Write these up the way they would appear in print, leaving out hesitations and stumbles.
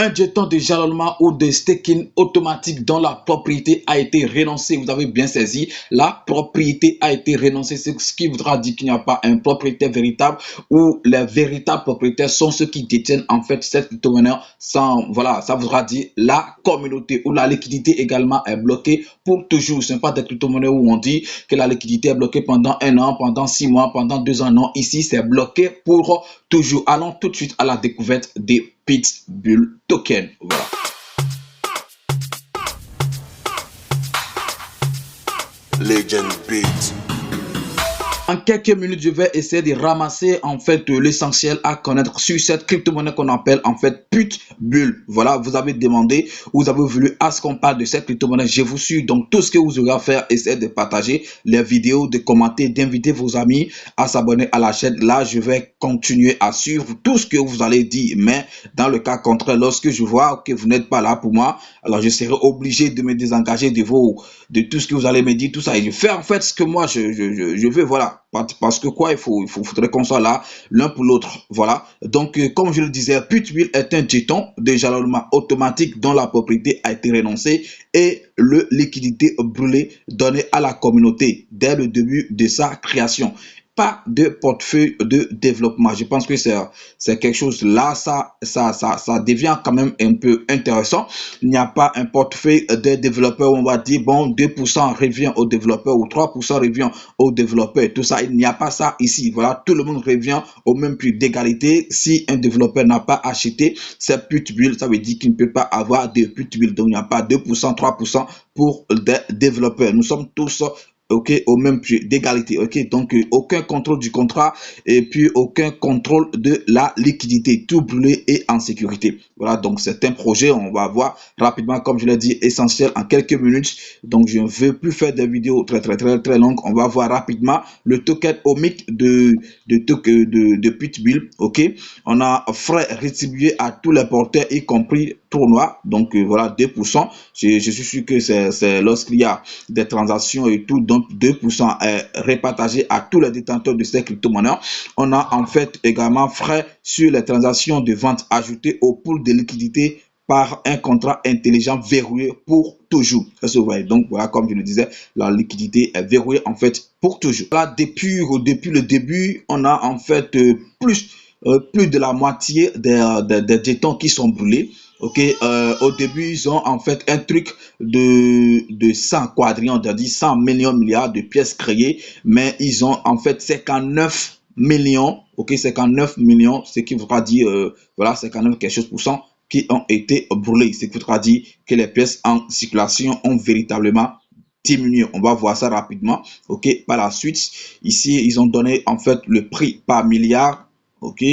Un jeton de jalonnement ou de staking automatique dont la propriété a été renoncée. Vous avez bien saisi, la propriété a été renoncée, ce qui voudra dire qu'il n'y a pas un propriétaire véritable, ou les véritables propriétaires sont ceux qui détiennent en fait cette crypto-monnaie. Sans, voilà, ça voudra dire la communauté, où la liquidité également est bloquée pour toujours. Ce n'est pas des crypto-monnaies où on dit que la liquidité est bloquée pendant 1 an, pendant 6 mois, pendant 2 ans. Non, ici c'est bloqué pour toujours. Allons tout de suite à la découverte des Pitbull Token. Voilà. Legend Beat. En quelques minutes, je vais essayer de ramasser en fait l'essentiel à connaître sur cette crypto-monnaie qu'on appelle en fait Pitbull. Voilà, vous avez demandé, vous avez voulu à ce qu'on parle de cette crypto-monnaie. Je vous suis, donc tout ce que vous aurez à faire, essayez de partager les vidéos, de commenter, d'inviter vos amis à s'abonner à la chaîne. Là, je vais continuer à suivre tout ce que vous allez dire, mais dans le cas contraire, lorsque je vois que vous n'êtes pas là pour moi, alors je serai obligé de me désengager de tout ce que vous allez me dire, tout ça, et je fais en fait ce que moi je veux. Voilà. Parce que quoi, faudrait qu'on soit là l'un pour l'autre. Voilà. Donc, comme je le disais, Pitbull est un jeton de jalonnement automatique dont la propriété a été renoncée et le liquidité brûlée donnée à la communauté dès le début de sa création. Pas de portefeuille de développement. Je pense que c'est quelque chose là, ça devient quand même un peu intéressant. Il n'y a pas un portefeuille de développeurs où on va dire bon 2% revient aux développeurs ou 3% revient aux développeurs, tout ça. Il n'y a pas ça ici. Voilà, tout le monde revient au même prix d'égalité. Si un développeur n'a pas acheté ses Pitbull, ça veut dire qu'il ne peut pas avoir de Pitbull. Donc il n'y a pas 2%, 3% pour des développeurs. Nous sommes tous ok, au même prix d'égalité. Ok, donc aucun contrôle du contrat et puis aucun contrôle de la liquidité, tout brûlé et en sécurité. Voilà, donc c'est un projet, on va voir rapidement, comme je l'ai dit, essentiel en quelques minutes. Donc je ne veux plus faire des vidéos très longues. On va voir rapidement le token OMIC de Pitbull. Ok, on a frais rétribués à tous les porteurs, y compris tournoi. Donc voilà, 2%. Je suis sûr que c'est lorsqu'il y a des transactions et tout, donc 2% est repartagé à tous les détenteurs de ces crypto-monnaies. On a en fait également frais sur les transactions de vente ajoutées au pool de liquidité par un contrat intelligent verrouillé pour toujours. Donc voilà, comme je le disais, la liquidité est verrouillée en fait pour toujours. Là, depuis le début, on a en fait plus de la moitié des jetons qui sont brûlés. Ok, au début, ils ont en fait un truc de 100 quadrillions, c'est-à-dire 100 millions, milliards de pièces créées, mais ils ont en fait 59 millions, ok, 59 millions, ce qui voudra dire, voilà, 59 quelque chose pour cent qui ont été brûlés, ce qui voudra dire que les pièces en circulation ont véritablement diminué. On va voir ça rapidement, ok. Par la suite, ici, ils ont donné en fait le prix par milliard, ok.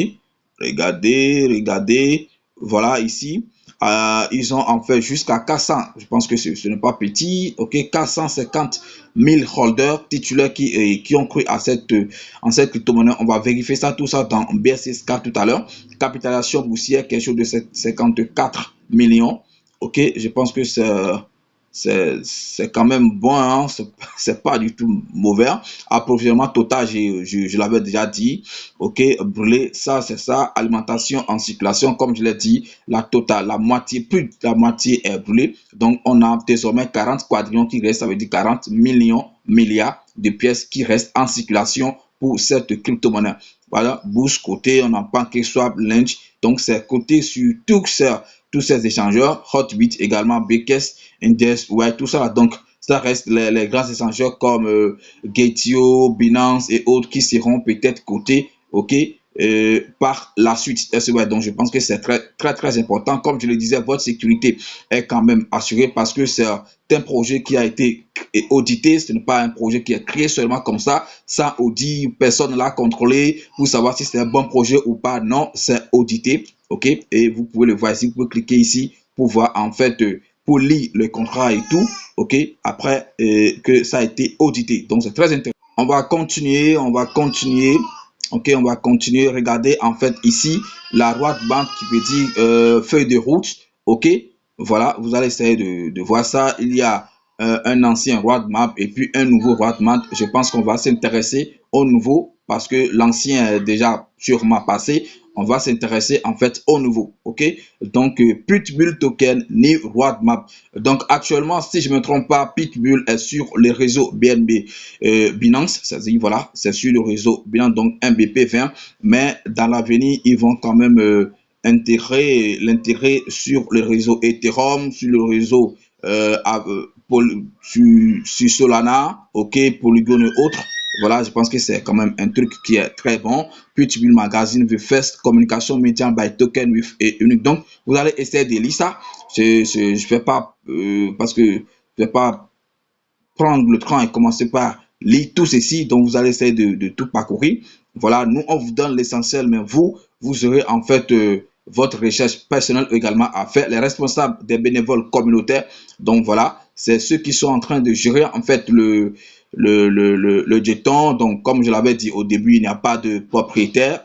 Regardez, voilà ici. Ils ont en fait jusqu'à 400, je pense que ce n'est pas petit, ok, 450 000 holders titulaires qui ont cru à cette crypto-monnaie. On va vérifier ça, tout ça dans BSSK tout à l'heure. Capitalisation boursière, quelque chose de 54 millions, ok, je pense que c'est quand même bon, hein? C'est pas du tout mauvais. Approvisionnement total, je l'avais déjà dit, ok, brûlé, ça c'est ça. Alimentation en circulation, comme je l'ai dit, la totale, la moitié, plus de la moitié est brûlée. Donc on a désormais 40 quadrillions qui restent, ça veut dire 40 millions, milliards de pièces qui restent en circulation pour cette crypto-monnaie. Voilà, bourse côté, on a PancakeSwap, Lynch, donc c'est côté sur tous ces échangeurs, Hotbit également, BKS, Index, ouais, tout ça. Donc, ça reste les grands échangeurs comme Gate.io, Binance et autres qui seront peut-être cotés, ok, par la suite. Ouais, donc, je pense que c'est très important. Comme je le disais, votre sécurité est quand même assurée parce que c'est un projet qui a été audité. Ce n'est pas un projet qui est créé seulement comme ça, sans audit, personne ne l'a contrôlé pour savoir si c'est un bon projet ou pas. Non, c'est audité, ok, et vous pouvez le voir ici, vous pouvez cliquer ici pour voir en fait pour lire le contrat et tout, ok, après que ça a été audité. Donc c'est très intéressant. On va continuer, ok, on va continuer. Regardez en fait ici la roadmap qui veut dire feuille de route, ok, voilà, vous allez essayer de voir ça. Il y a un ancien roadmap et puis un nouveau roadmap. Je pense qu'on va s'intéresser au nouveau parce que l'ancien est déjà sûrement passé. On va s'intéresser en fait au nouveau, ok? Donc Pitbull Token New Roadmap. Donc actuellement, si je me trompe pas, Pitbull est sur le réseau BNB Binance, c'est-à-dire voilà, c'est sur le réseau Binance, donc MBP20, mais dans l'avenir, ils vont quand même l'intégrer sur le réseau Ethereum, sur le réseau sur Solana, ok, Polygon et autres. Voilà, je pense que c'est quand même un truc qui est très bon. Pitbull Magazine, the first communication medium by token with a unique. Donc, vous allez essayer de lire ça. Je fais pas, parce que je vais pas prendre le train et commencer par lire tout ceci. Donc, vous allez essayer de tout parcourir. Voilà, nous, on vous donne l'essentiel, mais vous aurez en fait votre recherche personnelle également à faire. Les responsables des bénévoles communautaires, donc voilà, c'est ceux qui sont en train de gérer en fait le jeton. Donc, comme je l'avais dit au début, il n'y a pas de propriétaire.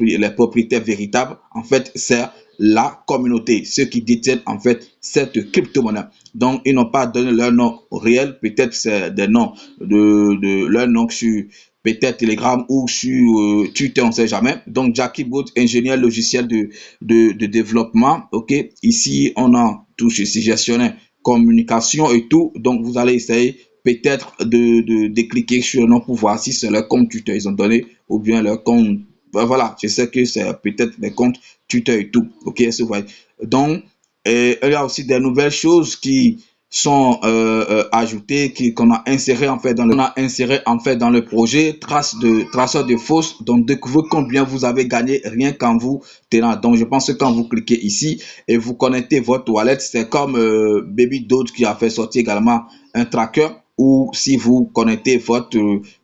Les propriétaires véritables, en fait, c'est la communauté, ceux qui détiennent en fait cette crypto-monnaie. Donc, ils n'ont pas donné leur nom réel. Peut-être c'est des noms de leur nom sur peut-être Telegram ou sur Twitter, on ne sait jamais. Donc, Jackie Boot, ingénieur logiciel de développement. OK, ici, on a tout ceci, gestionnaire, communication et tout. Donc, vous allez essayer peut-être de cliquer sur le nom pour voir si c'est leur compte Twitter ils ont donné ou bien leur compte. Ben voilà, je sais que c'est peut-être des comptes Twitter et tout. OK, c'est vrai. Donc, il y a aussi des nouvelles choses qui sont ajoutées, qu'on a inséré en fait dans le projet traceur de fausse. Donc, découvrez combien vous avez gagné rien qu'en vous tenant. Donc, je pense que quand vous cliquez ici et vous connectez votre wallet, c'est comme Baby Doge qui a fait sortir également un tracker, ou si vous connectez votre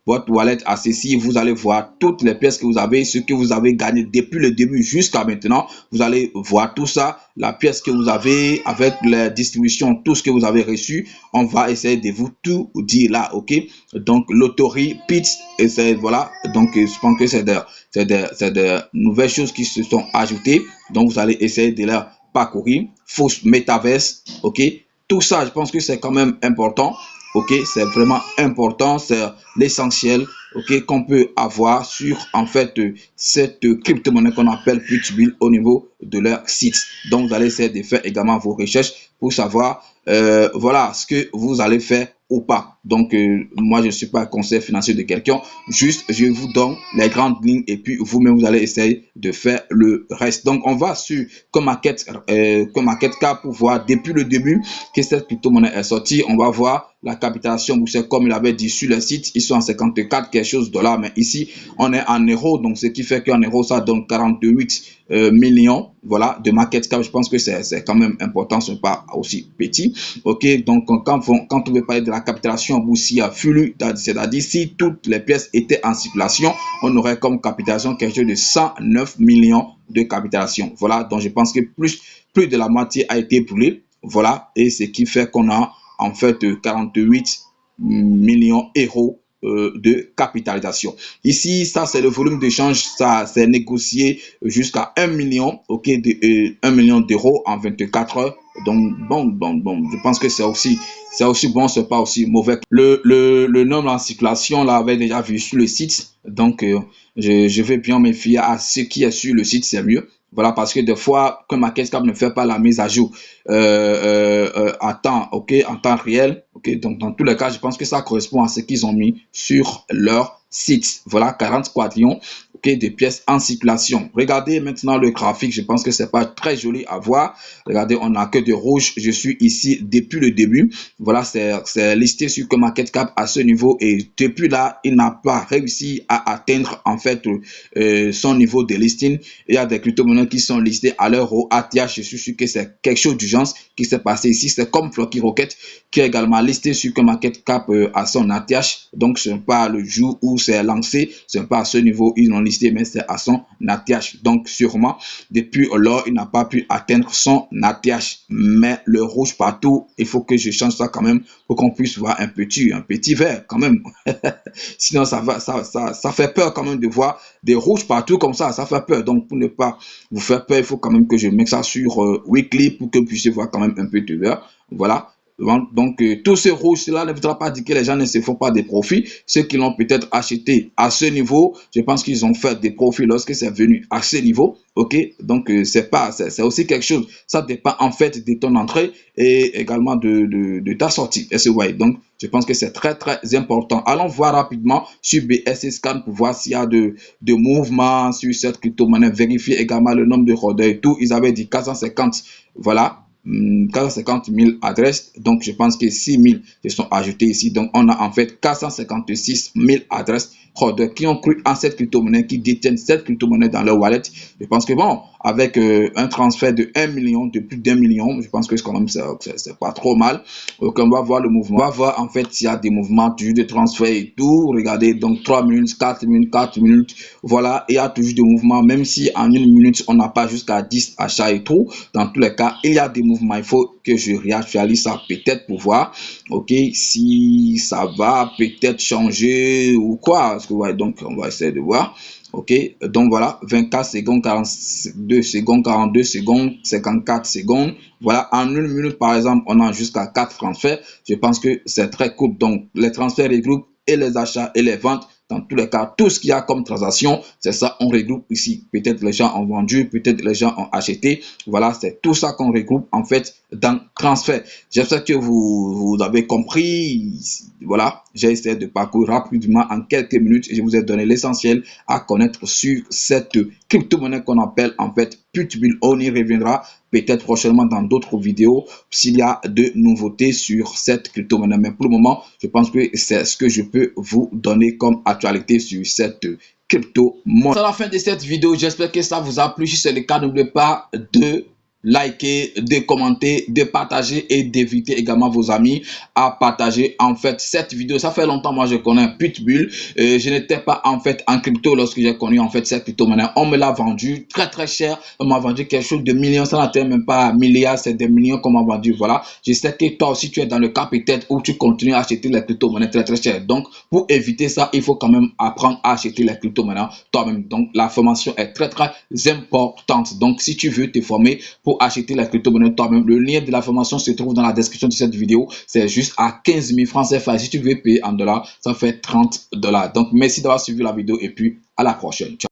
wallet à ceci, vous allez voir toutes les pièces que vous avez, ce que vous avez gagné depuis le début jusqu'à maintenant. Vous allez voir tout ça, la pièce que vous avez avec la distribution, tout ce que vous avez reçu. On va essayer de vous tout dire là, ok? Donc, l'autori, pitch, et c'est voilà. Donc, je pense que c'est des nouvelles choses qui se sont ajoutées. Donc, vous allez essayer de les parcourir. Fausse metaverse, ok? Tout ça, je pense que c'est quand même important. Ok, c'est vraiment important, c'est l'essentiel, ok, qu'on peut avoir sur en fait cette crypto-monnaie qu'on appelle Pitbull au niveau de leur site. Donc, vous allez essayer de faire également vos recherches pour savoir voilà ce que vous allez faire ou pas. Donc, moi, je ne suis pas conseiller financier de quelqu'un. Juste, je vous donne les grandes lignes et puis vous-même, vous allez essayer de faire le reste. Donc, on va sur CoinMarketCap pour voir depuis le début que cette crypto-monnaie est sortie. On va voir la capitalisation boursière, comme il avait dit sur le site. Ils sont en 54 quelque chose de dollars. Mais ici, on est en euros. Donc, ce qui fait qu'en euros, ça donne 48 millions, voilà, de market cap. Je pense que c'est quand même important, ce n'est pas aussi petit. Ok, donc quand on veut parler de la capitalisation boursière flux, c'est-à-dire si toutes les pièces étaient en circulation, on aurait comme capitalisation quelque chose de 109 millions de capitalisation. Voilà, donc je pense que plus de la moitié a été brûlée. Voilà, et ce qui fait qu'on a en fait 48 millions d'euros de capitalisation. Ici, ça c'est le volume d'échange, ça c'est négocié jusqu'à 1 million, ok, 1 million d'euros en 24 heures. Donc bon, je pense que c'est aussi bon, c'est pas aussi mauvais. Le nombre en circulation, là, avait déjà vu sur le site. Donc je vais bien me fier à ce qui est sur le site, c'est mieux. Voilà, parce que des fois, comme MarketCap ne fait pas la mise à jour en temps, ok, en temps réel, ok. Donc, dans tous les cas, je pense que ça correspond à ce qu'ils ont mis sur leur site. Voilà, 40 quadrillions, ok, de pièces en circulation. Regardez maintenant le graphique. Je pense que c'est pas très joli à voir. Regardez, on n'a que de rouge. Je suis ici depuis le début. Voilà, c'est listé sur CoinMarketCap à ce niveau et depuis là, il n'a pas réussi à atteindre en fait son niveau de listing. Il y a des crypto-monnaies qui sont listées à l'heure au ATH. Je suis sûr que c'est quelque chose d'urgence qui s'est passé ici. C'est comme Flocky Rocket qui est également listé sur CoinMarketCap à son ATH. Donc, ce n'est pas le jour où c'est lancé. Ce n'est pas à ce niveau ils l'ont listé, mais c'est à son ATH. Donc, sûrement, depuis lors, il n'a pas pu atteindre son ATH. Mais le rouge partout, il faut que je change ça quand même pour qu'on puisse voir un petit vert quand même. Sinon, ça fait peur quand même de voir des rouges partout comme ça fait peur. Donc, pour ne pas vous faire peur, il faut quand même que je mette ça sur weekly pour que vous puissiez voir quand même un peu de vert. Voilà. Donc, tout ce rouge-là ne voudra pas dire que les gens ne se font pas des profits. Ceux qui l'ont peut-être acheté à ce niveau, je pense qu'ils ont fait des profits lorsque c'est venu à ce niveau. OK? Donc, c'est aussi quelque chose. Ça dépend en fait de ton entrée et également de ta sortie. Donc, je pense que c'est très, très important. Allons voir rapidement sur BSC Scan pour voir s'il y a de mouvements sur cette crypto-monnaie. Vérifier également le nombre de holders et tout. Ils avaient dit 450. Voilà. 450 000 adresses, donc je pense que 6 000 se sont ajoutés ici, donc on a en fait 456 000 adresses qui ont cru en cette crypto-monnaie, qui détiennent cette crypto-monnaie dans leur wallet. Je pense que bon, avec un transfert de 1 million, de plus d'1 million, je pense que quand même c'est pas trop mal. Donc on va voir le mouvement, on va voir en fait s'il y a des mouvements toujours de transfert et tout. Regardez, donc 3 minutes, 4 minutes, 4 minutes, voilà, il y a toujours des mouvements, même si en une minute on n'a pas jusqu'à 10 achats et tout. Dans tous les cas, il y a des mouvements. Il faut que je réactualise ça peut-être pour voir, ok, si ça va peut-être changer ou quoi. Parce que ouais, donc on va essayer de voir. Ok, donc voilà, 24 secondes, 42 secondes, 42 secondes, 54 secondes. Voilà, en une minute par exemple, on a jusqu'à 4 transferts. Je pense que c'est très court. Donc les transferts regroupent et les achats et les ventes. Dans tous les cas, tout ce qu'il y a comme transaction, c'est ça, on regroupe ici. Peut-être les gens ont vendu, peut-être les gens ont acheté. Voilà, c'est tout ça qu'on regroupe en fait dans transfert. J'espère que vous avez compris. Voilà, j'ai essayé de parcourir rapidement en quelques minutes et je vous ai donné l'essentiel à connaître sur cette crypto-monnaie qu'on appelle en fait Putbull. On y reviendra peut-être prochainement dans d'autres vidéos s'il y a de nouveautés sur cette crypto-monnaie. Mais pour le moment, je pense que c'est ce que je peux vous donner comme actualité sur cette crypto-monnaie. C'est la fin de cette vidéo. J'espère que ça vous a plu. Si c'est le cas, n'oubliez pas de liker, de commenter, de partager et d'inviter également vos amis à partager en fait cette vidéo. Ça fait longtemps, moi je connais Putbull. Je n'étais pas en fait en crypto lorsque j'ai connu en fait cette crypto-monnaie. On me l'a vendu très très cher. On m'a vendu quelque chose de millions. Ça n'atteint même pas milliards, c'est des millions qu'on m'a vendu. Voilà. Je sais que toi aussi tu es dans le cas peut-être où tu continues à acheter les crypto-monnaies très très chères. Donc pour éviter ça, il faut quand même apprendre à acheter les crypto-monnaies toi-même. Donc la formation est très très importante. Donc si tu veux te former pour acheter la crypto-monnaie toi-même, le lien de la formation se trouve dans la description de cette vidéo. C'est juste à 15 000 francs CFA. Si tu veux payer en dollars, ça fait 30 $. Donc merci d'avoir suivi la vidéo et puis à la prochaine. Ciao.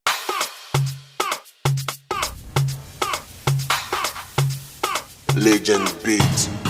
Legend Beat.